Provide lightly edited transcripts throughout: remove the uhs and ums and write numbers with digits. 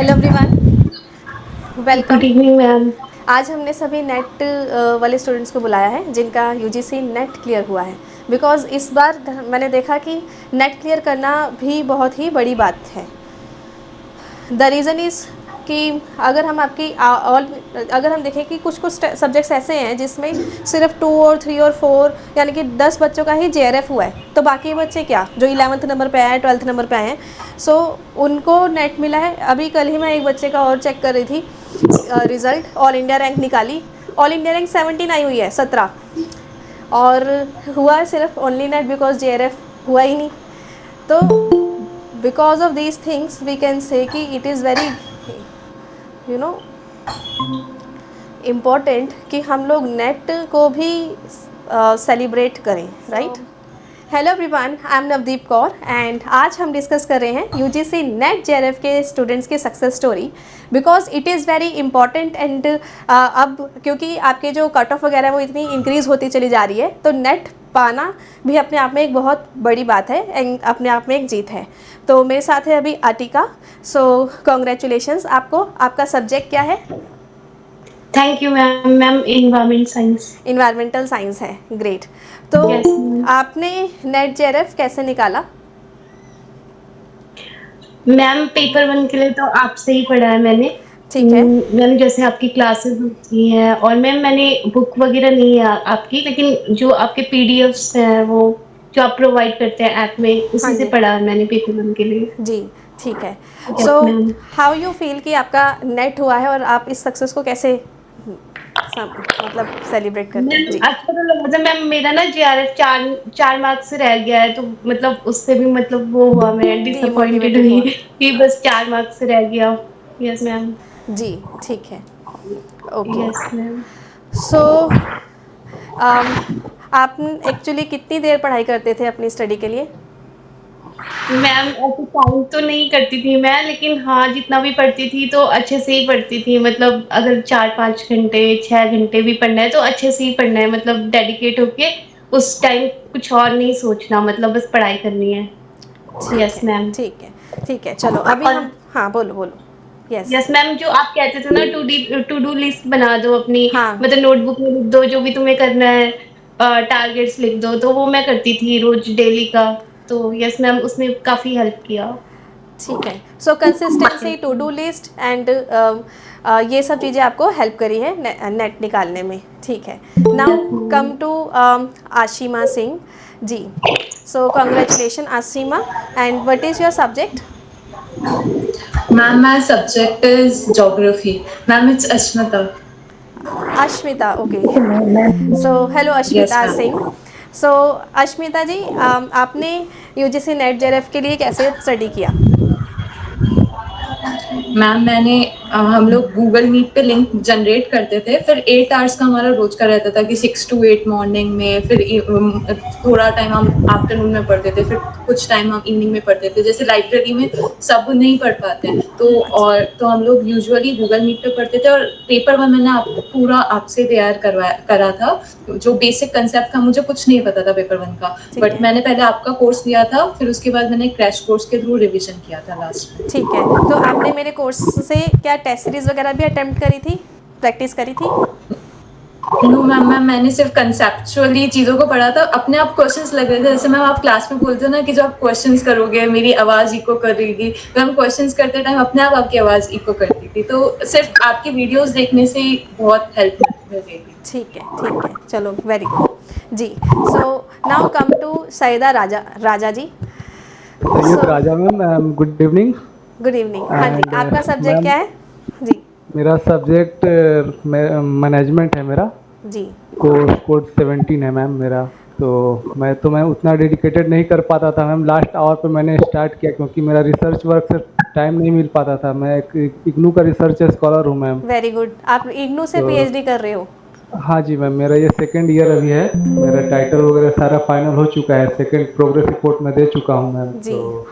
Hello everyone, good welcome. Evening ma'am. आज हमने सभी नेट वाले स्टूडेंट्स को बुलाया है जिनका यूजीसी नेट क्लियर हुआ है। बिकॉज़ इस बार मैंने देखा कि नेट क्लियर करना भी बहुत ही बड़ी बात है। द रीज़न इज़ कि अगर हम आपकी ऑल अगर हम देखें कि कुछ कुछ सब्जेक्ट्स ऐसे हैं जिसमें सिर्फ 2 और 3 और 4 यानी कि 10 बच्चों का ही जेआरएफ हुआ है, तो बाकी बच्चे क्या जो 11th नंबर पे आए हैं, 12th नंबर पे आए हैं, सो उनको नेट मिला है। अभी कल ही मैं एक बच्चे का और चेक कर रही थी रिज़ल्ट, ऑल इंडिया रैंक निकाली। ऑल इंडिया रैंक 17 आई हुई है, 17, और हुआ है सिर्फ ओनली नेट बिकॉज जेआरएफ हुआ ही नहीं। तो because of these things we can say कि it is very you know important कि हम लोग नेट को भी सेलिब्रेट करें, right. Hello everyone, I am Navdeep Kaur and आज हम डिस्कस कर रहे हैं यूजीसी नेट जेआरएफ के स्टूडेंट्स की success story. Because it is very important and अब क्योंकि आपके जो कट ऑफ वगैरह वो इतनी इंक्रीज़ होती चली जा रही है, तो नेट पाना भी अपने आप में एक बहुत बड़ी बात है एंड अपने आप में एक जीत है। तो मेरे साथ है अभी आटिका। सो कॉन्ग्रेचुलेशंस आपको। आपका सब्जेक्ट क्या है? Thank you ma'am. Ma'am environment science. Environmental science है, ग्रेट। तो यस मैम। आपने नेट जेआरएफ कैसे निकाला? मैम पेपर वन के लिए तो आपसे ही पढ़ा है मैंने। ठीक है। मैम जैसे आपकी क्लासेस होती हैं और मैम मैंने बुक वगैरह नहीं है आपकी, लेकिन जो आपके पीडीएफ्स हैं वो जो आप प्रोवाइड करते हैं ऐप में, हाँ उसी से जी। पढ़ा है मैंने पेपर वन के लिए। जी, ठीक है। So yes ma'am. How you feel कि आपका नेट हुआ है और आप इस सक्सेस को कैसे मतलब सेलिब्रेट करते हैं? मैम जी। अच्छा तो लगा था मैम, मेरा ना जेआरएफ चार चार मार्क्स से रह गया है, तो मतलब उससे भी मतलब वो हुआ, मैं डिसअपॉइंटेड डीमोटिवेटेड हुई हुआ। कि बस 4 मार्क्स से रह गया। Yes ma'am. जी, ठीक है। ओके। Yes ma'am. सो आप एक्चुअली कितनी देर पढ़ाई करते थे अपनी स्टडी के लिए? मैम ऐसे काउंट तो नहीं करती थी मैं, लेकिन हाँ जितना भी पढ़ती थी तो अच्छे से ही पढ़ती थी। मतलब अगर 4-5 घंटे 6 घंटे भी पढ़ना है तो अच्छे से ही पढ़ना है, मतलब डेडिकेट होके उस टाइम कुछ और नहीं सोचना, मतलब बस पढ़ाई करनी है। ठीक यस है, मैम। ठीक है, ठीक है। चलो अभी और हम, हाँ बोलो बोलो। यस। यस मैम, जो आप कहते थे ना टू डू लिस्ट बना दो अपनी, हाँ, मतलब नोटबुक में लिख दो जो भी तुम्हें करना है, टारगेट्स लिख दो, तो वो मैं करती थी रोज डेली का। तो यस मैम, उसने काफी हेल्प किया। ठीक है। So consistency, yes to do list and ये सब चीज़ें आपको हेल्प करी है नेट निकालने में। ठीक है। Now ma'am. Come to Ashima Singh ji. So congratulation Ashima. And what is your subject? Ma'am, my subject is geography. Ma'am, it's Ashmita. Ashmita, okay. So hello Yes, Ashmita ma'am. Singh. So Ashmita ji, आपने यूजीसी नेट जेआरएफ के लिए कैसे स्टडी किया? मैम हम लोग गूगल मीट पे link generate करते थे, फिर 8 आवर्स का हमारा रोज का रहता था कि 6 to 8 मॉर्निंग में, फिर थोड़ा टाइम हम आफ्टरनून में पढ़ते थे, फिर कुछ टाइम हम इवनिंग में पढ़ते थे। जैसे लाइब्रेरी में सब नहीं पढ़ पाते हैं, तो हम लोग यूजुअली गूगल मीट पे पढ़ते थे। और पेपर वन मैंने पूरा आपसे तैयार करा था। जो बेसिक कंसेप्ट था, मुझे कुछ नहीं पता था पेपर वन का, ठीक बट है, मैंने पहले आपका कोर्स लिया था, फिर उसके बाद मैंने क्रैश कोर्स के थ्रू रिविजन किया था लास्ट में। ठीक है। तो आपने मेरे कोर्स से क्या टेस्ट सीरीज़ वगैरह भी अटेम्प्ट करी थी, प्रैक्टिस करी थी? नो मैम मैंने सिर्फ कंसेप्चुअली चीज़ों को पढ़ा था। अपने आप क्वेश्चंस लग रहे थे, जैसे मैम आप क्लास में बोलते हो ना कि जो आप क्वेश्चंस करोगे मेरी आवाज़ इको कर रही थी, तो हम क्वेश्चंस करते टाइम अपने आप आपकी आवाज़ इको करती थी। तो सिर्फ आपकी वीडियोस देखने से ही बहुत हेल्प मिल रही थी। ठीक है, ठीक है, चलो वेरी गुड जी। So now come to Saida Raja Raja ji. Syed so Raja ma'am, good evening. Good evening. हाँ जी, एंड आपका सब्जेक्ट मैम, क्या है? जी। मेरा सब्जेक्ट मैनेजमेंट है मेरा। जी। कोर्स कोड 17 है मैम मेरा। तो मैं उतना डेडिकेटेड नहीं कर पाता था मैम। लास्ट आवर पे मैंने स्टार्ट किया क्योंकि मेरा रिसर्च वर्क से टाइम नहीं मिल पाता था। मैं एक इग्नू का रिसर्च स्कॉलर हूँ मैम। Very good. आप इग्नू से तो पीएचडी कर रहे हो? हाँ जी मैम, मेरा ये सेकंड ईयर अभी है। मेरा टाइटल वगैरह सारा फाइनल हो चुका है, सेकंड प्रोग्रेस रिपोर्ट मैं दे चुका हूँ मैम। जी। तो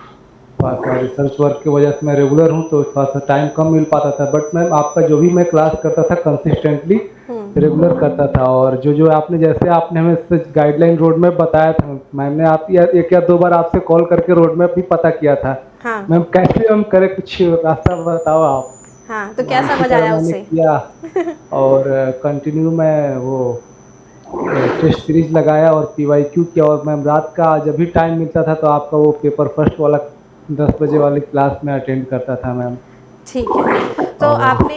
थोड़ा सा रिसर्च वर्क की वजह से मैं रेगुलर हूँ, तो थोड़ा सा टाइम कम मिल पाता था। बट मैम आपका जो भी मैं क्लास करता था कंसिस्टेंटली, रेगुलर करता था। और जो जो आपने जैसे आपने हमें गाइडलाइन रोड मैप बताया था, मैंने आप या एक या दो बार आपसे कॉल करके रोड मैप भी पता किया था। हाँ मैम कैसे हम करें, कुछ रास्ता बताओ आप। हाँ, तो क्या उसी समझ तरह आया मैंने उससे? किया और कंटिन्यू मैं वो टेस्ट सीरीज लगाया और पीवाईक्यू किया। और मैम रात का जब भी टाइम मिलता था तो आपका वो पेपर फर्स्ट वाला 10 बजे वाली क्लास में अटेंड करता था मैम। ठीक है। तो और आपने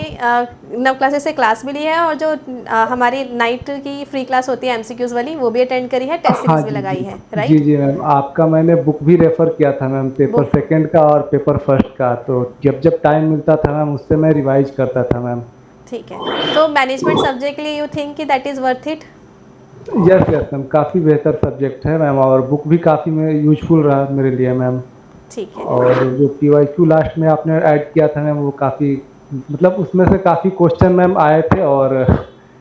9 क्लासेस से क्लास भी ली है, और जो हमारी नाइट की फ्री क्लास होती है एमसीक्यूज़ वाली, वो भी अटेंड करी है, टेस्ट हाँ सीरीज़ भी जी लगाई जी। है, जी राइट? जी मैम, आपका मैंने बुक भी रेफ़र किया था मैम, पेपर बुक, सेकंड का और पेपर फर्स्ट का। तो जब जब टाइम मिलता था मैम उससे मैं रिवाइज करता था मैम। ठीक है। तो मैनेजमेंट सब्जेक्ट के लिए यू थिंक कि that is worth it? Yes yes ma'am, काफ़ी बेहतर सब्जेक्ट है मैम, और बुक भी काफ़ी में यूजफुल रहा मेरे लिए मैम। ठीक है। और जो पीवाईक्यू लास्ट में आपने ऐड किया था मैम, वो काफ़ी मतलब उसमें से काफ़ी क्वेश्चन मैम आए थे। और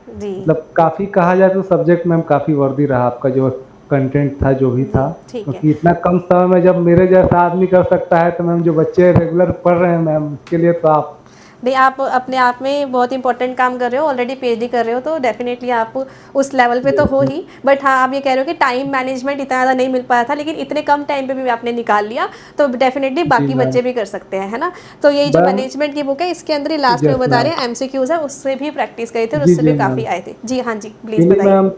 जी मतलब काफ़ी कहा जाए तो सब्जेक्ट मैम काफ़ी वर्दी रहा आपका, जो कंटेंट था जो भी जी, था। ठीक है। क्योंकि इतना कम समय में जब मेरे जैसा आदमी कर सकता है तो मैम जो बच्चे रेगुलर पढ़ रहे हैं मैम, उसके लिए तो आप। नहीं, आप अपने आप में बहुत इंपॉर्टेंट काम कर रहे हो, ऑलरेडी पीएचडी कर रहे हो, तो डेफिनेटली आप उस लेवल पे तो हो ही। बट हाँ, आप ये कह रहे हो कि टाइम मैनेजमेंट इतना ज़्यादा नहीं मिल पाया था, लेकिन इतने कम टाइम पे भी आपने निकाल लिया, तो डेफिनेटली जी बाकी मैम। बच्चे भी कर सकते हैं, है ना? तो यही जो मैम मैनेजमेंट की बुक है, इसके अंदर ही लास्ट में वो यस बता मैम। रहे हैं एमसीक्यूज़ है, उससे भी प्रैक्टिस करी थी और जी उससे जी भी काफ़ी मैम। आए थे। जी हाँ जी, प्लीज़ चलिए बताइए। मैम,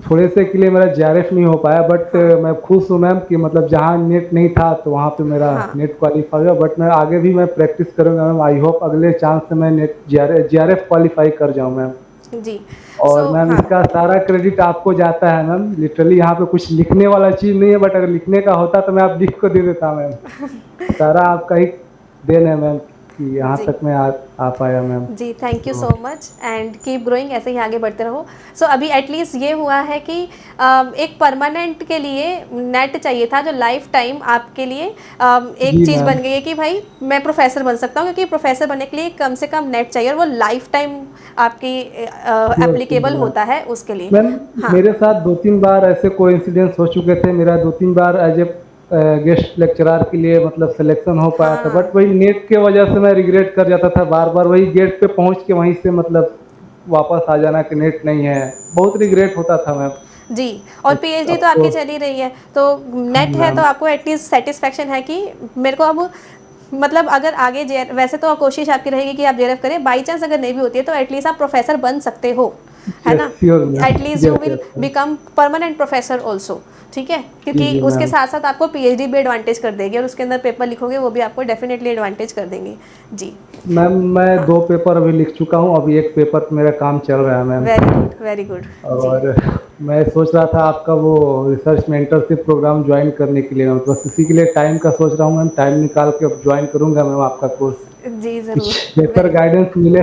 थोड़े से के लिए मेरा जेआरएफ नहीं हो पाया, बट हाँ मैं खुश हूँ मैम कि मतलब जहाँ नेट नहीं था तो वहाँ पे मेरा हाँ नेट क्वालिफाई हुआ। बट मैं आगे भी मैं प्रैक्टिस करूँगा मैम, आई होप अगले चांस से मैं नेट जेआरएफ क्वालिफाई कर जाऊँ मैम। जी। और सो मैम हाँ, इसका सारा क्रेडिट आपको जाता है मैम, लिटरली यहाँ पे कुछ लिखने वाला चीज़ नहीं है, बट अगर लिखने का होता तो मैं आप लिख को दे देता मैम। सारा आपका ही देन है मैम कि यहाँ जी तक मैं आ पाया मैम। जी, थैंक यू तो so much and keep growing, ऐसे ही आगे बढ़ते रहो। सो अभी एटलीस्ट ये हुआ है कि एक परमानेंट के लिए नेट चाहिए था, जो लाइफ टाइम आपके लिए एक जी चीज़ मैम। बन गई है कि भाई मैं प्रोफेसर बन सकता हूँ, क्योंकि प्रोफेसर बनने के लिए कम से कम नेट चाहिए, और वो लाइफ टाइम आपकी श्योर श्योर एप्लीकेबल मैम। होता है उसके लिए। मैम हाँ मेरे साथ 2-3 बार ऐसे कोइंसिडेंस हो चुके थे, मेरा 2-3 बार एज ए गेस्ट लेक्चरर के लिए मतलब सिलेक्शन हो पाया था। हाँ बट वही नेट के वजह से मैं रिग्रेट कर जाता था, बार बार वही गेट पे पहुंच के वहीं से मतलब वापस आ जाना कि नेट नहीं है, बहुत रिग्रेट होता था मैम। जी। और पीएचडी अब तो तो आपकी चल ही रही है, तो हाँ नेट है तो मैम। आपको एटलीस्ट सेटिस्फेक्शन है कि मेरे को अब, मतलब अगर आगे जे, वैसे तो कोशिश आपकी रहेगी कि आप जेआरएफ करें, बाई चांस अगर नहीं भी होती है तो एटलीस्ट आप प्रोफेसर बन सकते हो, है यस ना? Sure ma'am. At least you yes will yes ma'am. Become permanent professor also, ठीक है? जी क्योंकि जी उसके मैम। साथ साथ आपको पीएचडी भी एडवांटेज कर देगी, और उसके अंदर पेपर लिखोगे वो भी आपको डेफिनेटली एडवांटेज कर देंगे। जी मैम मैं हाँ, 2 पेपर अभी लिख चुका हूँ, अभी एक पेपर पे मेरा काम चल रहा है ma'am. Very good very good. जी और मैं सोच रहा था आपका वो रिसर्च मेंटरशिप प्रोग्राम ज्वाइन करने के लिए, मैं बस इसी के लिए टाइम का सोच रहा हूँ मैम, टाइम निकाल के अब ज्वाइन करूँगा मैम आपका कोर्स, जी ज़रूर, कुछ बेहतर वेरी गुड। गाइडेंस मिले।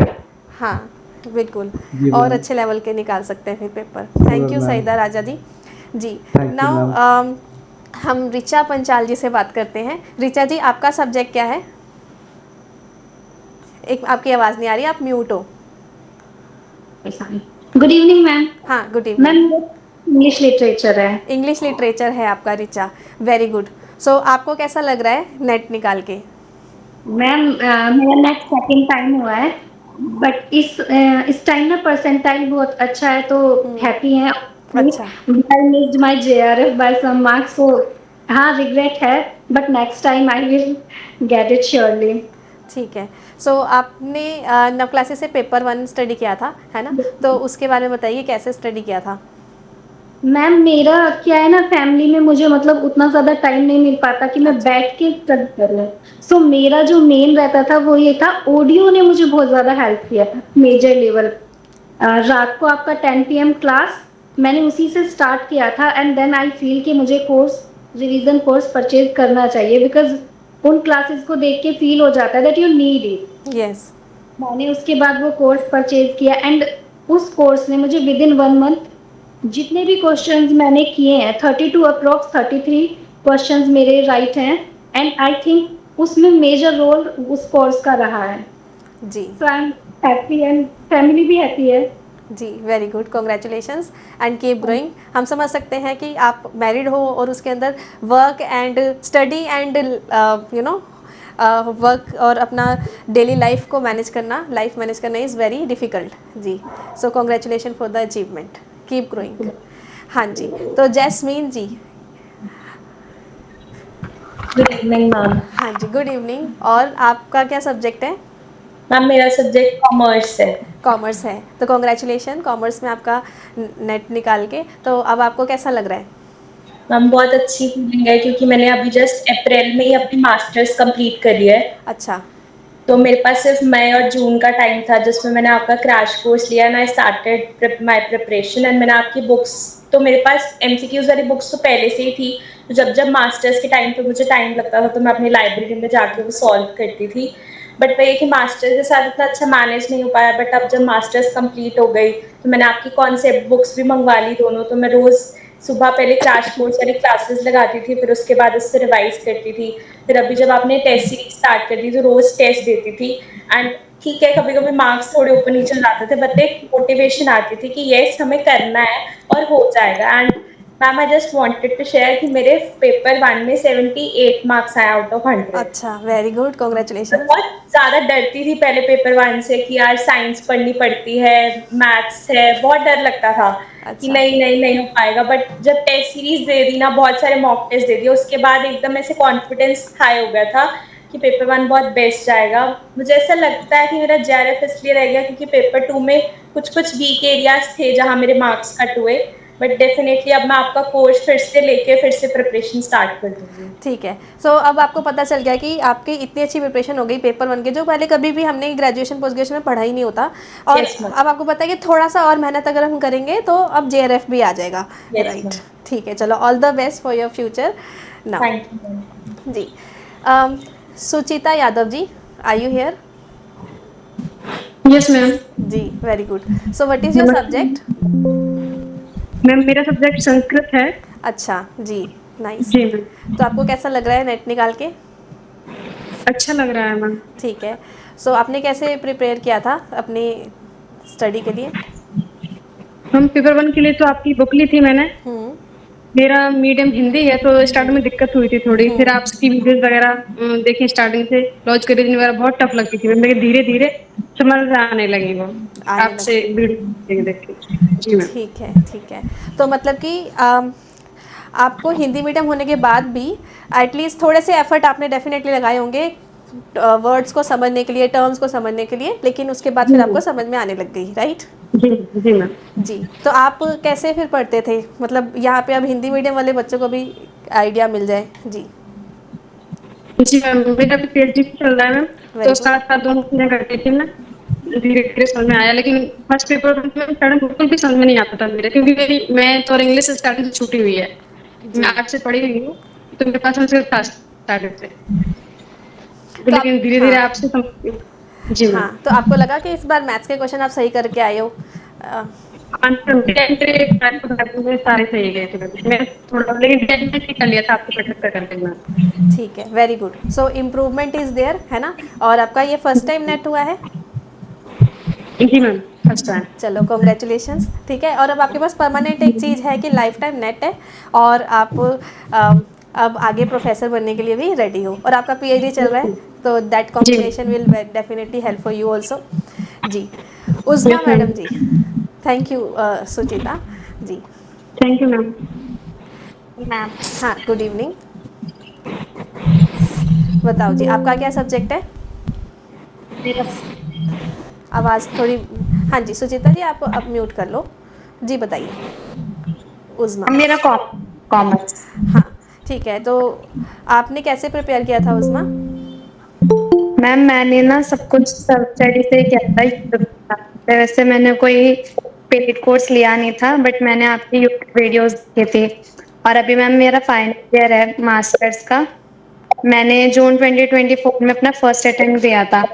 हाँ, बिल्कुल। जी और मैम। अच्छे लेवल के निकाल सकते हैं फिर paper. Thank sure you ma'am. Saida Raja ji. जी, थैंक यू मैम। नाउ हम ऋचा पंचाल जी से बात करते हैं। ऋचा जी, आपका सब्जेक्ट क्या है? एक आपकी आवाज़ नहीं आ रही, आप म्यूट हो। Good evening ma'am. हाँ, good ma'am evening. English literature है। इंग्लिश लिटरेचर है आपका ऋचा, वेरी गुड। सो आपको कैसा लग रहा है नेट निकाल के? मैम मेरा नेट सेकंड टाइम हुआ है, बट इस टाइम ना परसेंटाइल बहुत अच्छा है, तो हैप्पी है। अच्छा, I missed my JRF by some marks, so हाँ रिग्रेट है, but next time I will get it surely. ठीक है। सो आपने 9 क्लासेस से पेपर 1 स्टडी किया था, है ना? तो उसके बारे में बताइए, कैसे स्टडी किया था? मैम मेरा क्या है ना, फैमिली में मुझे मतलब उतना ज़्यादा टाइम नहीं मिल पाता कि मैं अच्छा, बैठ के स्टडी करूँ। सो मेरा जो मेन रहता था वो ये था, ऑडियो ने मुझे बहुत ज़्यादा हेल्प किया था मेजर लेवल। रात को आपका 10 PM क्लास, मैंने उसी से स्टार्ट किया था, एंड देन आई फील कि मुझे रिवीजन कोर्स परचेज करना चाहिए, बिकॉज उन क्लासेस को देख के फील हो जाता है that you need it. Yes. मैंने उसके बाद वो कोर्स परचेज किया, एंड उस कोर्स ने मुझे विद इन 1 मंथ जितने भी क्वेश्चंस मैंने किए हैं, 32 अप्रोक्स 33 क्वेश्चंस मेरे राइट हैं, एंड आई थिंक उसमें मेजर रोल उस कोर्स का रहा है। जी so I am happy and family भी हैप्पी है। जी, very good, congratulations and keep growing. हम समझ सकते हैं कि आप मैरिड हो और उसके अंदर work and study and you know work और अपना डेली लाइफ को मैनेज करना, लाइफ मैनेज करना इज़ वेरी डिफ़िकल्ट जी। So congratulation for the achievement, keep growing. हाँ जी, तो Jasmine ji. Good evening ma'am. हाँ जी, गुड इवनिंग। और आपका क्या सब्जेक्ट है? मैम मेरा सब्जेक्ट कॉमर्स है। कॉमर्स है, तो कॉन्ग्रेचुलेशन कॉमर्स में आपका नेट निकाल के। तो अब आपको कैसा लग रहा है? मैम बहुत अच्छी फीलिंग है क्योंकि मैंने अभी जस्ट अप्रैल में ही अपनी मास्टर्स कंप्लीट करी है। अच्छा। तो मेरे पास सिर्फ मई और जून का टाइम था जिसमें मैंने आपका क्रैश कोर्स लिया and I started my preparation and मैंने आपकी बुक्स, तो मेरे पास एमसीक्यूज वाली बुक्स तो पहले से ही थी। तो जब जब मास्टर्स के टाइम पे मुझे टाइम लगता था तो मैं अपनी लाइब्रेरी में जाके वो सॉल्व करती थी। बट वही कि मास्टर्स के साथ इतना अच्छा मैनेज नहीं हो पाया। बट अब जब मास्टर्स कंप्लीट हो गई तो मैंने आपकी कॉन्सेप्ट बुक्स भी मंगवा ली दोनों। तो मैं रोज़ सुबह पहले क्रैश कोर्स वाली क्लासेस लगाती थी, फिर उसके बाद उससे रिवाइज करती थी। फिर अभी जब आपने टेस्ट सीरीज स्टार्ट कर दी तो रोज टेस्ट देती थी। एंड ठीक है, कभी कभी मार्क्स थोड़े ऊपर नीचे जाते थे बट एक मोटिवेशन आती थी कि यस हमें करना है और हो जाएगा। And ma'am I just wanted to share कि मेरे पेपर 1 में 78 मार्क्स आए आउट ऑफ 100। अच्छा, वेरी गुड, कॉन्ग्रेचुलेशन। बहुत ज़्यादा डरती थी पहले पेपर 1 से कि यार साइंस पढ़नी पड़ती है, मैथ्स है, बहुत डर लगता था कि अच्छा। नहीं नहीं नहीं हो पाएगा। बट जब टेस्ट सीरीज दे दी ना, बहुत सारे मॉक टेस्ट दे दिए, उसके बाद एकदम ऐसे कॉन्फिडेंस हाई हो गया था कि पेपर 1 बहुत बेस्ट जाएगा। मुझे ऐसा लगता है कि मेरा जेआरएफ इसलिए रह गया क्योंकि पेपर 2 में कुछ कुछ वीक एरियाज थे जहाँ मेरे मार्क्स कट हुए। बट डेफिनेटली अब मैं आपका कोर्स फिर से लेके फिर से प्रिपरेशन स्टार्ट कर दूंगी। ठीक है, सो अब आपको पता चल गया कि आपकी इतनी अच्छी प्रिपरेशन हो गई पेपर 1 के, जो पहले कभी भी हमने ग्रेजुएशन पोस्ट ग्रेजुएशन में पढ़ा ही नहीं होता। और Yes, ma'am. अब आपको पता है कि थोड़ा सा और मेहनत अगर हम करेंगे तो अब जेआरएफ भी आ जाएगा। Yes, right, ma'am. ठीक है, चलो, all the best for your future now. Thank you ma'am. जी। Suchita Yadav ji, are you here? Yes ma'am. जी, very good. So what is your subject? Ma'am मेरा सब्जेक्ट संस्कृत है। अच्छा जी, नाइस। जी मैम। तो आपको कैसा लग रहा है नेट निकाल के? अच्छा लग रहा है मैम। ठीक है, सो आपने कैसे प्रिपेयर किया था अपनी स्टडी के लिए? हम पेपर 1 के लिए तो आपकी बुक ली थी मैंने। मेरा मीडियम हिंदी है तो स्टार्टिंग में दिक्कत हुई थी थोड़ी। फिर आपकी वीडियोस वगैरह देखी, स्टार्टिंग से लॉन्च करी थी वगैरह, बहुत टफ लगती थी, मेरे धीरे धीरे समझ आने लगी वो आने आपसे लगी। वीडियो देख के। जी मैम। ठीक है, ठीक है। तो मतलब कि आपको हिंदी मीडियम होने के बाद भी एटलीस्ट थोड़े से एफर्ट आपने डेफिनेटली लगाए होंगे वर्ड्स को समझने के लिए, टर्म्स को समझने के लिए, लेकिन उसके बाद फिर आपको समझ में आने लग गई, राइट? जी जी मैम। जी। तो आप कैसे फिर पढ़ते थे, मतलब यहाँ पे अब हिंदी मीडियम वाले बच्चों को भी आइडिया मिल जाए। जी। जी मैम, मेरा भी पीएचडी चल रहा है मैम, Very तो good. साथ साथ दोनों चीजें करती थी मैं। धीरे धीरे समझ में आया, लेकिन फर्स्ट पेपर में स्टार्टिंग बिल्कुल भी समझ में नहीं आता था मेरे, क्योंकि मेरी मैथ और इंग्लिश स्टार्टिंग से छूटी हुई है। मैं आर्ट से पढ़ी हुई हूँ तो मेरे पास संस्कृत था स्टार्टिंग से, तो आप, लेकिन धीरे धीरे हाँ, आपसे जी मैम। हाँ, तो आपको लगा कि इस बार मैथ्स के क्वेश्चन आप सही करके आए हो? सारे सही गए थे, मैं थोड़ा लेकिन कर लिया था आपको पटक करके मैं। ठीक है, very good. So improvement is there, है ना? और आपका ये फर्स्ट टाइम नेट हुआ है? जी मैम, फर्स्ट टाइम। चलो, कॉन्ग्रेचुलेशंस। ठीक है, और अब आपके पास परमानेंट एक चीज़ है कि लाइफ टाइम नेट है, और आप अब आगे प्रोफेसर बनने के लिए भी रेडी हो, और आपका पीएचडी चल रहा है, तो that combination will definitely help for you also. जी। Uzma Yes, madam ma'am. जी, thank you Suchita ji. Thank you ma'am. Ma'am हाँ, गुड इवनिंग। बताओ जी, आपका क्या सब्जेक्ट है? मेरा आवाज़ थोड़ी, हाँ जी, सुचिता जी आप अब म्यूट कर लो। जी, बताइए। उज़मा। मेरा कॉमर्स। हाँ, ठीक है, तो आपने कैसे प्रिपेयर किया था उज़मा? मैम मैंने ना सब कुछ सेल्फ स्टडी से ही किया था YouTube पे। वैसे मैंने कोई पेड कोर्स लिया नहीं था, बट मैंने आपकी यूट्यूब वीडियोस देखे थे। और अभी मैम मेरा फाइनल ईयर है मास्टर्स का। मैंने जून 2024 में अपना फर्स्ट अटेम्प्ट दिया था।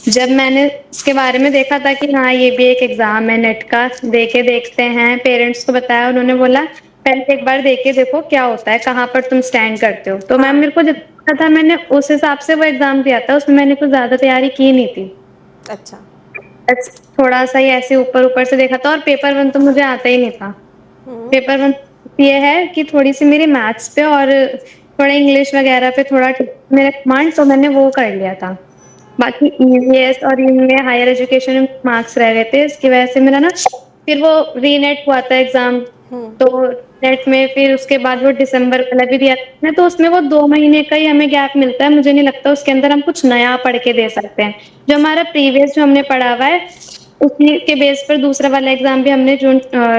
जब मैंने इसके बारे में देखा था कि हाँ ये भी एक एग्जाम है नेट का, देके देखते हैं, पेरेंट्स को बताया, उन्होंने बोला पहले एक बार देके देखो क्या होता है, कहाँ पर तुम स्टैंड करते हो। तो मैम मेरे को जितना था मैंने उस हिसाब से वो एग्जाम दिया था, उसमें मैंने कुछ ज्यादा तैयारी की नहीं थी। अच्छा। बस थोड़ा सा ही ऐसे ऊपर ऊपर से देखा था, और पेपर 1 तो मुझे आता ही नहीं था। पेपर 1 ये है कि थोड़ी सी मेरी मैथ्स पे और थोड़ा इंग्लिश वगैरह पे थोड़ा मेरा कमांड, तो मैंने वो कर लिया था। बाकी ईवीएस और इनमें हायर एजुकेशन में मार्क्स रह गए थे, इसकी वजह से मेरा ना फिर वो रीनेट हुआ था एग्जाम। तो नेट में फिर उसके बाद वो दिसंबर वाला भी दिया था, तो उसमें वो 2 महीने का ही हमें गैप मिलता है। मुझे नहीं लगता उसके अंदर हम कुछ नया पढ़ के दे सकते हैं। जो हमारा प्रीवियस जो हमने पढ़ा हुआ है उसी के बेस पर दूसरा वाला एग्जाम भी हमने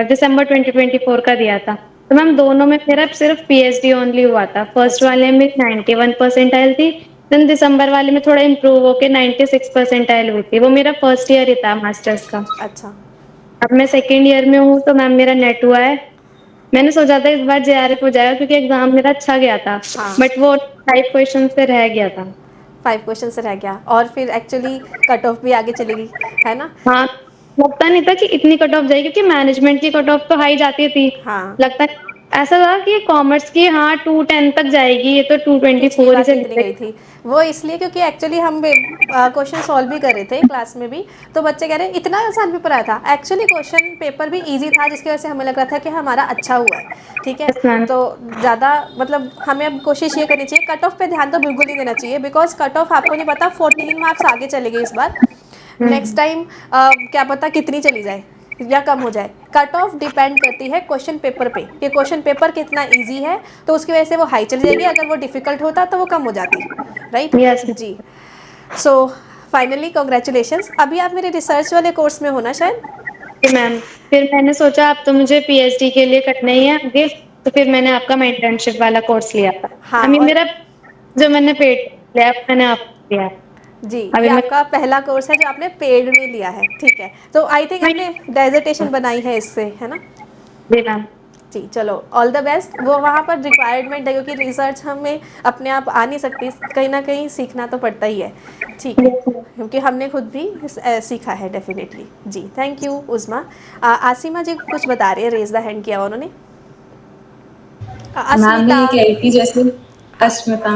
दिसंबर 2024 का दिया था। तो मैम दोनों में मेरा सिर्फ पीएचडी ओनली हुआ था। फर्स्ट अच्छा वाले में 91% आयल थी, देन दिसंबर वाले में थोड़ा इम्प्रूव होके 96% हुई थी। वो मेरा फर्स्ट ईयर ही था मास्टर्स का। अच्छा अब मैं सेकेंड ईयर में हूँ, तो मैम मेरा नेट हुआ है। मैंने सोचा था इस बार जेआरएफ हो जाएगा क्योंकि एग्जाम मेरा अच्छा गया था, हाँ, बट वो 5 क्वेश्चन से रह गया था। 5 क्वेश्चन से रह गया और फिर एक्चुअली कट ऑफ भी आगे चलेगी, है ना? हाँ, लगता नहीं था कि इतनी कट ऑफ जाएगी, क्योंकि मैनेजमेंट की कट ऑफ तो हाई जाती थी। हाँ, लगता ऐसा था कि कॉमर्स की हाँ 210 तक जाएगी, ये तो पिछली 224 बार ही से कितनी गई निकलेगी। थी? वो इसलिए क्योंकि एक्चुअली हम क्वेश्चन सॉल्व भी कर रहे थे क्लास में भी, तो बच्चे कह रहे इतना आसान पेपर आया था। एक्चुअली क्वेश्चन पेपर भी इजी था, जिसकी वजह से हमें लग रहा था कि हमारा अच्छा हुआ है। ठीक है, यस मैम। तो ज़्यादा मतलब हमें अब कोशिश ये करनी चाहिए, कट ऑफ पे ध्यान तो बिल्कुल नहीं देना चाहिए, बिकॉज कट ऑफ आपको नहीं पता 14 मार्क्स आगे चले गए इस बार। नेक्स्ट टाइम क्या पता कितनी चली जाए या कम हो जाए। कट ऑफ डिपेंड करती है क्वेश्चन पेपर पे कि क्वेश्चन पेपर कितना इजी है, तो उसकी वजह से वो हाई चली जाएगी। अगर वो डिफ़िकल्ट होता तो वो कम हो जाती। राइट यस जी। So finally congratulations. अभी आप मेरे रिसर्च वाले कोर्स में हो ना शायद? मैम, फिर मैंने सोचा अब तो मुझे पीएचडी के लिए कटना ही है आगे, तो फिर मैंने आपका इंटर्नशिप वाला कोर्स लिया था। हाँ, अभी और मेरा जो मैंने पेड लिया मैंने आपको लिया। जी, ये अभी मैं आपका पहला कोर्स है जो आपने पेड में लिया है। ठीक है, तो आई थिंक आपने डेजर्टेशन बनाई है इससे, है ना? जी मैम। जी, चलो ऑल द बेस्ट। वो वहाँ पर रिक्वायरमेंट है क्योंकि रिसर्च हमें अपने आप आ नहीं सकती, कहीं ना कहीं सीखना तो पड़ता ही है। ठीक है, क्योंकि हमने खुद भी सीखा है डेफिनेटली। जी, थैंक यू उस्मा। आसिमा जी कुछ बता रही है, रेज द हैंड किया हुआ उन्होंने। मैम मैं अस्मिता। ये कह रही थी जैसे हाँ, अस्मिता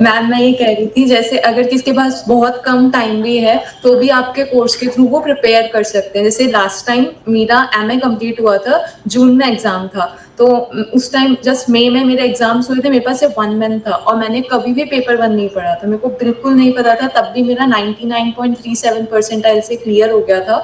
मैम मैं ये कह रही थी जैसे अगर किसके पास बहुत कम टाइम भी है तो भी आपके कोर्स के थ्रू वो प्रिपेयर कर सकते हैं। जैसे लास्ट टाइम मेरा एमए कंप्लीट हुआ था, जून में एग्जाम था, तो उस टाइम जस्ट मई में मेरे एग्जाम्स हुए थे, मेरे पास सिर्फ 1 मंथ था और मैंने कभी भी पेपर 1 नहीं पढ़ा था, मेरे को बिल्कुल नहीं पता था, तब भी मेरा 99.37 परसेंटाइल से क्लियर हो गया था।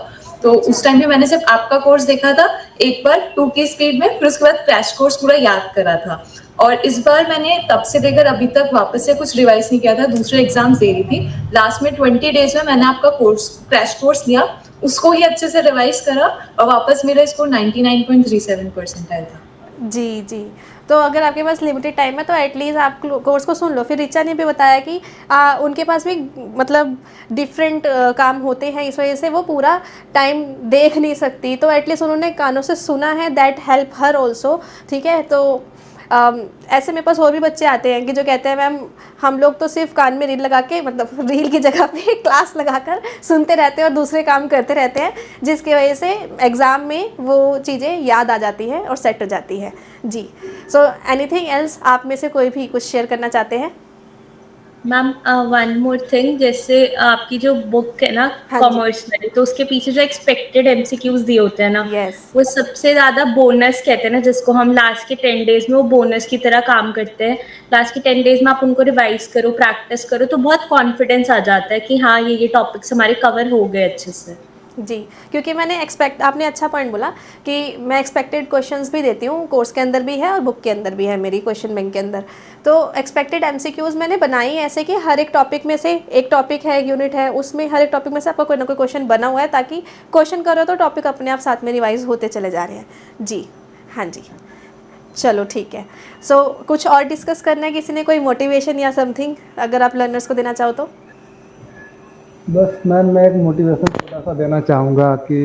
तो अच्छा उस टाइम भी मैंने सिर्फ आपका कोर्स देखा था एक बार 2 की स्पीड में, फिर उसके बाद क्रैश कोर्स पूरा याद करा था। और इस बार मैंने तब से लेकर अभी तक वापस से कुछ रिवाइज नहीं किया था, दूसरे एग्जाम्स दे रही थी, लास्ट में 20 डेज में मैंने आपका कोर्स क्रैश कोर्स लिया, उसको ही अच्छे से रिवाइज करा और वापस मेरा स्कोर 99.37% आया था। जी जी। तो अगर आपके पास लिमिटेड टाइम है तो एटलीस्ट आप कोर्स को सुन लो। फिर रिचा ने भी बताया कि उनके पास भी मतलब डिफरेंट काम होते हैं, इस वजह से वो पूरा टाइम देख नहीं सकती, तो एटलीस्ट उन्होंने कानों से सुना है, दैट हेल्प हर ऑल्सो। ठीक है, तो ऐसे मेरे पास और भी बच्चे आते हैं कि जो कहते हैं मैम हम लोग तो सिर्फ कान में रील लगा के, मतलब रील की जगह पे क्लास लगाकर सुनते रहते हैं और दूसरे काम करते रहते हैं, जिसकी वजह से एग्ज़ाम में वो चीज़ें याद आ जाती हैं और सेट हो जाती है। जी, सो एनीथिंग एल्स आप में से कोई भी कुछ शेयर करना चाहते हैं? मैम वन मोर थिंग, जैसे आपकी जो बुक है ना हाँ जी। कॉमर्स में, तो उसके पीछे जो एक्सपेक्टेड एमसीक्यूज दिए होते हैं ना, Yes. वो सबसे ज्यादा बोनस कहते हैं ना, जिसको हम लास्ट के 10 डेज में वो बोनस की तरह काम करते हैं। लास्ट के 10 डेज में आप उनको रिवाइज करो, प्रैक्टिस करो, तो बहुत कॉन्फिडेंस आ जाता है कि हाँ ये टॉपिक्स हमारे कवर हो गए अच्छे से। जी, क्योंकि मैंने आपने अच्छा पॉइंट बोला कि मैं एक्सपेक्टेड क्वेश्चंस भी देती हूँ, कोर्स के अंदर भी है और बुक के अंदर भी है, मेरी क्वेश्चन बैंक के अंदर। तो एक्सपेक्टेड एमसीक्यूज़ मैंने बनाई ऐसे कि हर एक टॉपिक में से, एक टॉपिक है, एक यूनिट है, उसमें हर एक टॉपिक में से आपका कोई ना कोई क्वेश्चन बना हुआ है, ताकि क्वेश्चन करो तो टॉपिक अपने आप साथ में रिवाइज होते चले जा रहे हैं। जी हाँ जी, चलो ठीक है। सो कुछ और डिस्कस करना है किसी ने, कोई मोटिवेशन या समथिंग अगर आप लर्नर्स को देना चाहो तो? बस मैम मैं एक मोटिवेशन छोटा सा देना चाहूँगा कि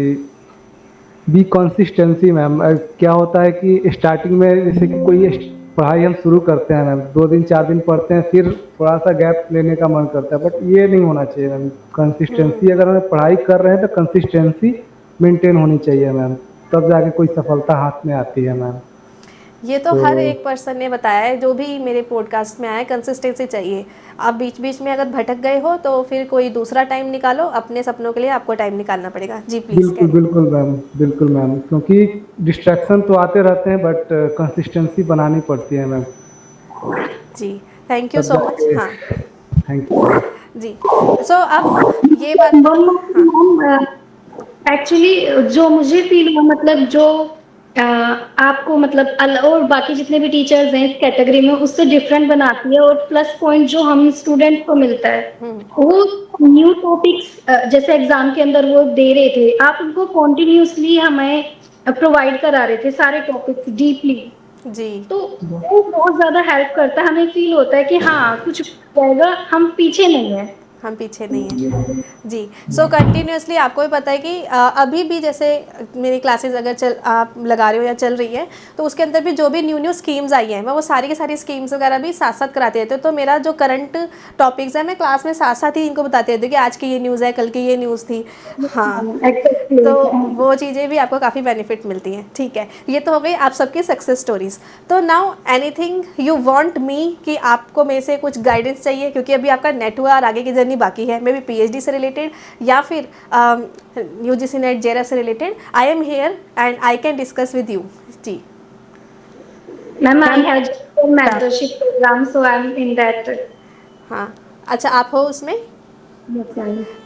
बी कंसिस्टेंसी मैम। क्या होता है कि स्टार्टिंग में जैसे कि कोई पढ़ाई हम शुरू करते हैं मैम, 2 दिन 4 दिन पढ़ते हैं, फिर थोड़ा सा गैप लेने का मन करता है, बट ये नहीं होना चाहिए मैम। कंसिस्टेंसी, अगर हम पढ़ाई कर रहे हैं तो कंसिस्टेंसी मेंटेन होनी चाहिए मैम, तब जाके कोई सफलता हाथ में आती है मैम। ये तो हर एक पर्सन ने बताया है जो भी मेरे पॉडकास्ट में आया, कंसिस्टेंसी चाहिए। आप बीच बीच में अगर भटक गए हो तो फिर कोई दूसरा टाइम निकालो, अपने सपनों के लिए आपको टाइम निकालना पड़ेगा। जी प्लीज़। बिल्कुल बिल्कुल मैम, बिल्कुल मैम, क्योंकि डिस्ट्रैक्शन तो आते रहते हैं बट कंसिस्टेंसी बनानी पड़ती है मैम। जी, थैंक यू सो मच। हाँ थैंक यू। जी, सो अब ये बात, हाँ मैम एक्चुअली जो मुझे फील हुआ, मतलब जो आपको मतलब और बाकी जितने भी टीचर्स हैं इस कैटेगरी में उससे डिफरेंट बनाती है, और प्लस पॉइंट जो हम स्टूडेंट को मिलता है वो न्यू टॉपिक्स जैसे एग्जाम के अंदर वो दे रहे थे, आप उनको कॉन्टिन्यूसली हमें प्रोवाइड करा रहे थे सारे टॉपिक्स डीपली, जी तो वो बहुत ज्यादा हेल्प करता है, हमें फील होता है कि हाँ कुछ जाएगा, हम पीछे नहीं है। हम पीछे नहीं हैं। जी, सो कंटिन्यूअसली आपको भी पता है कि अभी भी जैसे मेरी क्लासेस अगर आप लगा रहे हो या चल रही है, तो उसके अंदर भी जो भी न्यू स्कीम्स आई हैं मैं वो सारी की सारी स्कीम्स वगैरह भी साथ साथ कराती रहती हूँ। तो मेरा जो करंट टॉपिक्स है मैं क्लास में साथ साथ ही इनको बताती रहती हूँ कि आज की ये न्यूज़ है, कल की ये न्यूज़ थी। हाँ, तो वो चीज़ें भी आपको काफ़ी बेनिफिट मिलती हैं। ठीक है, ये तो हो गई आप सबकी सक्सेस स्टोरीज। तो now anything you want me कि आपको मेरे से कुछ गाइडेंस चाहिए, क्योंकि अभी आपका नेट हुआ और आगे की जर्नी बाकी है, मे बी पीएचडी से रिलेटेड या फिर यूजीसी नेट जेआरएफ से related. I am here and I can discuss with you. जी ma'am I have mentorship programme so I am in that. हाँ, अच्छा आप हो उसमें,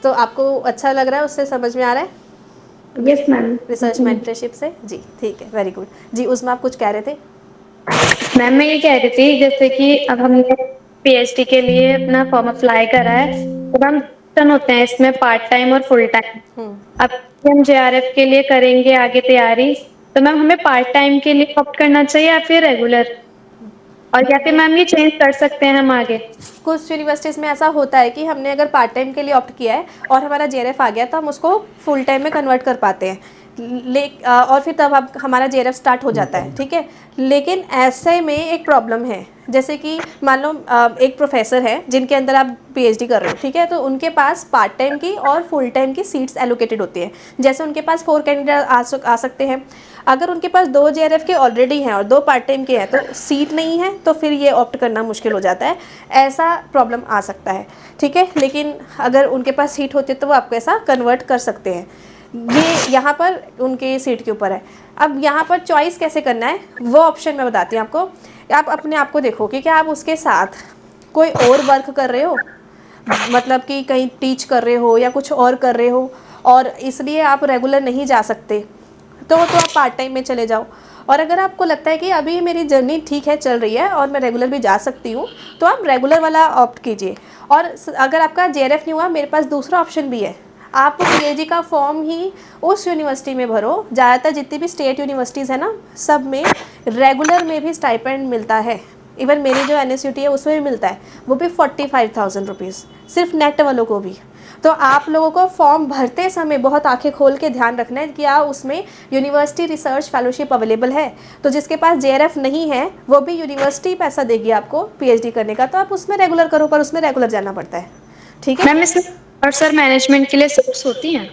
तो आपको अच्छा लग रहा है, उससे समझ में आ रहा है यस मैम। रिसर्च मेंटरशिप से? जी ठीक है, वेरी गुड। जी उसमें आप कुछ कह रहे थे? मैम मैं ये कह रही थी जैसे कि अब हमने पीएचडी के लिए अपना फॉर्म अप्लाई करा है, अब हम ऑप्शन होते हैं इसमें पार्ट टाइम और फुल टाइम। अब हम जेआरएफ के लिए करेंगे आगे तैयारी, तो मैम हमें पार्ट टाइम के लिए ऑप्ट करना चाहिए या फिर रेगुलर, और या फिर मैम ये चेंज कर सकते हैं हम आगे? कुछ यूनिवर्सिटीज़ में ऐसा होता है कि हमने अगर पार्ट टाइम के लिए ऑप्ट किया है और हमारा जेआरएफ आ गया तो हम उसको फुल टाइम में कन्वर्ट कर पाते हैं, और फिर तब अब हमारा जेआरएफ स्टार्ट हो जाता है। ठीक है, लेकिन ऐसे में एक प्रॉब्लम है, जैसे कि मान लो एक प्रोफेसर है जिनके अंदर आप पीएचडी कर रहे हो, ठीक है, तो उनके पास पार्ट टाइम की और फुल टाइम की सीट्स एलोकेटेड होती हैं। जैसे उनके पास 4 कैंडिडेट आ सकते हैं, अगर उनके पास 2 जेआरएफ के ऑलरेडी हैं और 2 पार्ट टाइम के हैं तो सीट नहीं है, तो फिर ये ऑप्ट करना मुश्किल हो जाता है, ऐसा प्रॉब्लम आ सकता है। ठीक है, लेकिन अगर उनके पास सीट होती है तो वो आपको ऐसा कन्वर्ट कर सकते हैं। ये यहाँ पर उनके सीट के ऊपर है। अब यहाँ पर चॉइस कैसे करना है वो ऑप्शन मैं बताती हूँ आपको। आप अपने आप को देखो कि क्या आप उसके साथ कोई और वर्क कर रहे हो, मतलब कि कहीं टीच कर रहे हो या कुछ और कर रहे हो, और इसलिए आप रेगुलर नहीं जा सकते, तो आप पार्ट टाइम में चले जाओ। और अगर आपको लगता है कि अभी मेरी जर्नी ठीक है, चल रही है और मैं रेगुलर भी जा सकती हूँ, तो आप रेगुलर वाला ऑप्ट कीजिए। और अगर आपका जेआरएफ नहीं हुआ, मेरे पास दूसरा ऑप्शन भी है, आप पीएचडी का फॉर्म ही उस यूनिवर्सिटी में भरो। ज़्यादातर जितनी भी स्टेट यूनिवर्सिटीज़ है ना, सब में रेगुलर में भी स्टाइपेंड मिलता है। इवन मेरी जो NSUT है उसमें भी मिलता है, वो भी 45,000 रुपीज़, सिर्फ नेट वालों को भी। तो आप लोगों को फॉर्म भरते समय बहुत आंखें खोल के ध्यान रखना है कि उसमें यूनिवर्सिटी रिसर्च फेलोशिप अवेलेबल है। तो जिसके पास जेआरएफ नहीं है वो भी यूनिवर्सिटी पैसा देगी आपको पीएचडी करने का, तो आप उसमें रेगुलर करो, पर उसमें रेगुलर जाना पड़ता है। ठीक है मैम इसमें और सर मैनेजमेंट के लिए सीट्स होती हैं?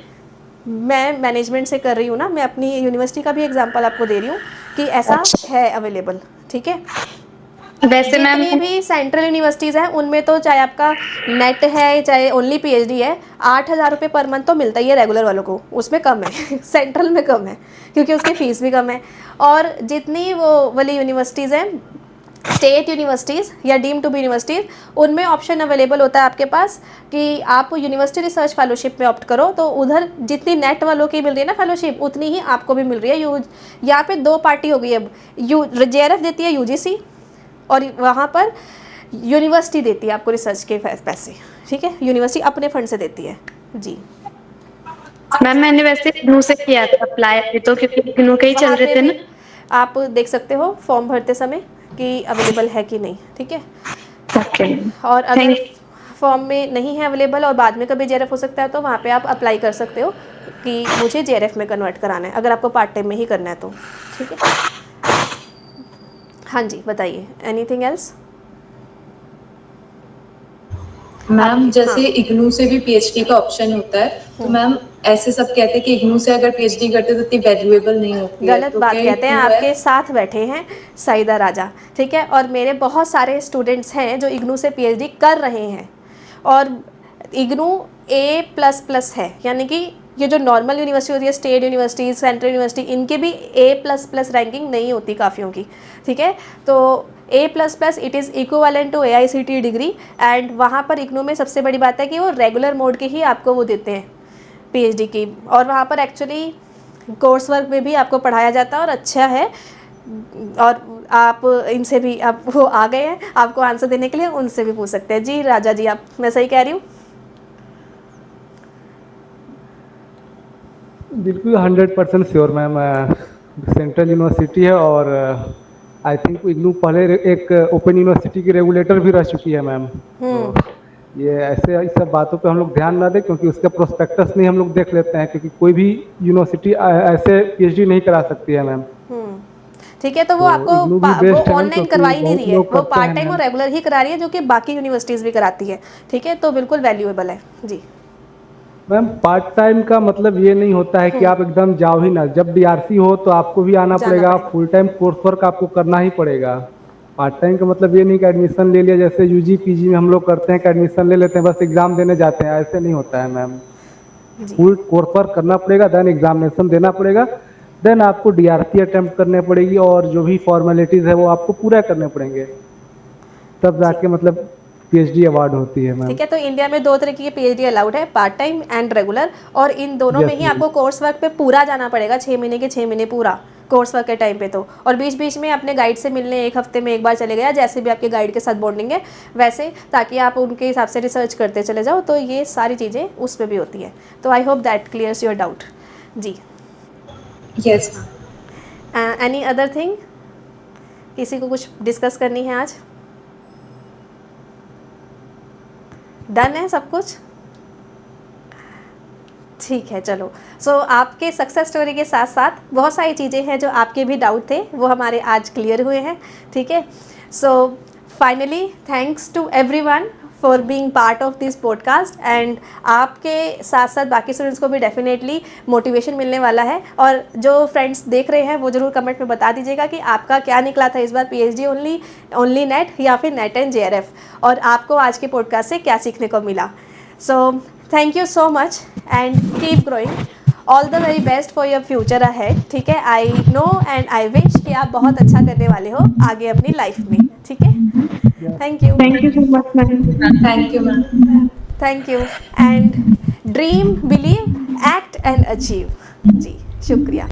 मैं मैनेजमेंट से कर रही हूँ ना, मैं अपनी यूनिवर्सिटी का भी एग्जांपल आपको दे रही हूँ कि ऐसा है अवेलेबल। ठीक है, वैसे मैम जितनी भी सेंट्रल यूनिवर्सिटीज़ हैं उनमें तो चाहे आपका नेट है चाहे ओनली पीएचडी है, 8,000 रुपये पर मंथ तो मिलता ही है रेगुलर वालों को, उसमें कम है सेंट्रल में कम है क्योंकि उसकी फ़ीस भी कम है। और जितनी वो वाली यूनिवर्सिटीज़ हैं स्टेट यूनिवर्सिटीज़ या डीम टू बी यूनिवर्सिटीज़, उनमें ऑप्शन अवेलेबल होता है आपके पास कि आप यूनिवर्सिटी रिसर्च फेलोशिप में ऑप्ट करो, तो उधर जितनी नेट वालों की मिल रही है ना फेलोशिप, उतनी ही आपको भी मिल रही है। यहाँ पे 2 पार्टी हो गई अब, जेआरएफ देती है यूजीसी और वहाँ पर यूनिवर्सिटी देती है आपको रिसर्च के पैसे। ठीक है, यूनिवर्सिटी अपने फंड से देती है। जी मैम मैंने वैसे इग्नू से किया था अप्लाई, तो क्योंकि इग्नू के ही चल वहाँ रहे पे थे भी ना। आप देख सकते हो फॉर्म भरते समय कि अवेलेबल है कि नहीं। ठीक है, ओके और अगर थैंक फॉर्म में नहीं है अवेलेबल और बाद में कभी जेआरएफ हो सकता है, तो वहाँ पे आप अप्लाई कर सकते हो कि मुझे जेआरएफ में कन्वर्ट कराना है, अगर आपको पार्ट टाइम में ही करना है तो। ठीक है, हाँ जी बताइए, एनीथिंग एल्स? मैम जैसे हाँ। इग्नू से भी पीएचडी का ऑप्शन होता है, तो मैम ऐसे सब कहते हैं कि इग्नू से अगर पीएचडी करते तो इतनी वैल्यूएबल नहीं होती है, गलत तो बात क्या कहते हैं, ट्रू है? आपके साथ बैठे हैं साइदा राजा। ठीक है, और मेरे बहुत सारे स्टूडेंट्स हैं जो इग्नू से पीएचडी कर रहे हैं, और इग्नू A++ है, यानी कि ये जो नॉर्मल यूनिवर्सिटी होती है, स्टेट यूनिवर्सिटी, सेंट्रल यूनिवर्सिटी, इनके भी A++ रैंकिंग नहीं होती काफ़ियों की। ठीक है, तो A++ it is equivalent to AICTE degree. And वहाँ पर इग्नू में सबसे बड़ी बात है कि वो रेगुलर मोड के ही आपको वो देते हैं PhD की, और वहाँ पर एक्चुअली कोर्स वर्क में भी आपको पढ़ाया जाता है और अच्छा है। और आप इनसे भी, आप वो आ गए हैं आपको आंसर देने के लिए, उनसे भी पूछ सकते हैं। जी राजा जी, आप, मैं सही कह रही हूँ? बिल्कुल 100% श्योर मैम। सेंट्रल यूनिवर्सिटी है और आई थिंक इग्नू पहले एक ओपन यूनिवर्सिटी की रेगुलेटर भी रह चुकी है मैम। तो ये ऐसे इस सब बातों पे हम लोग ध्यान ना दें, क्योंकि उसका प्रोस्पेक्टस नहीं हम लोग देख लेते हैं, क्योंकि कोई भी यूनिवर्सिटी ऐसे PhD नहीं करा सकती है मैम। ठीक है, तो वो तो आपको इग्नू भी वो बेस्ट है मैम, ऑनलाइन क्योंकि करवा ही नहीं बहुत रही है, लोग वो करते पार्ट हैं टाइम और मैम। रेगुलर ही करा रही है, जो कि बाकी यूनिवर्सिटीज़ भी कराती है। ठीक है, तो बिल्कुल वैल्यूएबल है जी। मैम पार्ट टाइम का मतलब ये नहीं होता है कि आप एकदम जाओ ही ना। जब DRC हो तो आपको भी आना जाना पड़ेगा, पड़ेगा। फुल टाइम कोर्स वर्क आपको करना ही पड़ेगा। पार्ट टाइम का मतलब ये नहीं कि एडमिशन ले लिया, जैसे UG PG में हम लोग करते हैं कि एडमिशन ले लेते हैं बस एग्जाम देने जाते हैं, ऐसे नहीं होता है मैम। जी फुल कोर्स वर्क करना पड़ेगा, देन एग्जामिनेशन देना पड़ेगा, देन आपको DRC अटेम्प्ट करने पड़ेगी, और जो भी फॉर्मेलिटीज़ है वो आपको पूरा करने पड़ेंगे, तब जी। जाके मतलब PhD अवार्ड होती है मैम। ठीक है, तो इंडिया में 2 तरह की PhD अलाउड है, पार्ट टाइम एंड रेगुलर, और इन दोनों में यस ही मैम। आपको कोर्स वर्क पे पूरा जाना पड़ेगा, 6 महीने के 6 महीने पूरा कोर्स वर्क के टाइम पे तो। और बीच बीच में अपने गाइड से मिलने 1 हफ्ते में एक बार चले गया, जैसे भी आपके गाइड के साथ बॉन्डिंग है वैसे, ताकि आप उनके हिसाब से रिसर्च करते चले जाओ। तो ये सारी चीज़ें उस पर भी होती है। तो I hope that clears your doubt जी। यस। एनी अदर थिंग, किसी को कुछ डिस्कस करनी है आज? डन है सब कुछ? ठीक है, चलो। सो आपके सक्सेस स्टोरी के साथ साथ बहुत सारी चीज़ें हैं जो आपके भी डाउट थे, वो हमारे आज क्लियर हुए हैं। ठीक है, so finally thanks to everyone for being part of this podcast. And आपके साथ साथ बाकी स्टूडेंट्स को भी डेफिनेटली मोटिवेशन मिलने वाला है। और जो फ्रेंड्स देख रहे हैं वो ज़रूर कमेंट में बता दीजिएगा कि आपका क्या निकला था इस बार, PhD ओनली नेट या फिर नेट एंड JRF, और आपको आज के पॉडकास्ट से क्या सीखने को मिला। So thank you so much and keep growing. All the very best for your future ahead. ठीक है, I know and I wish कि आप बहुत अच्छा करने वाले हो आगे अपनी लाइफ में। ठीक है, thank you. Thank you so much ma'am. Thank you ma'am. Thank you and dream, believe, act and achieve. जी शुक्रिया।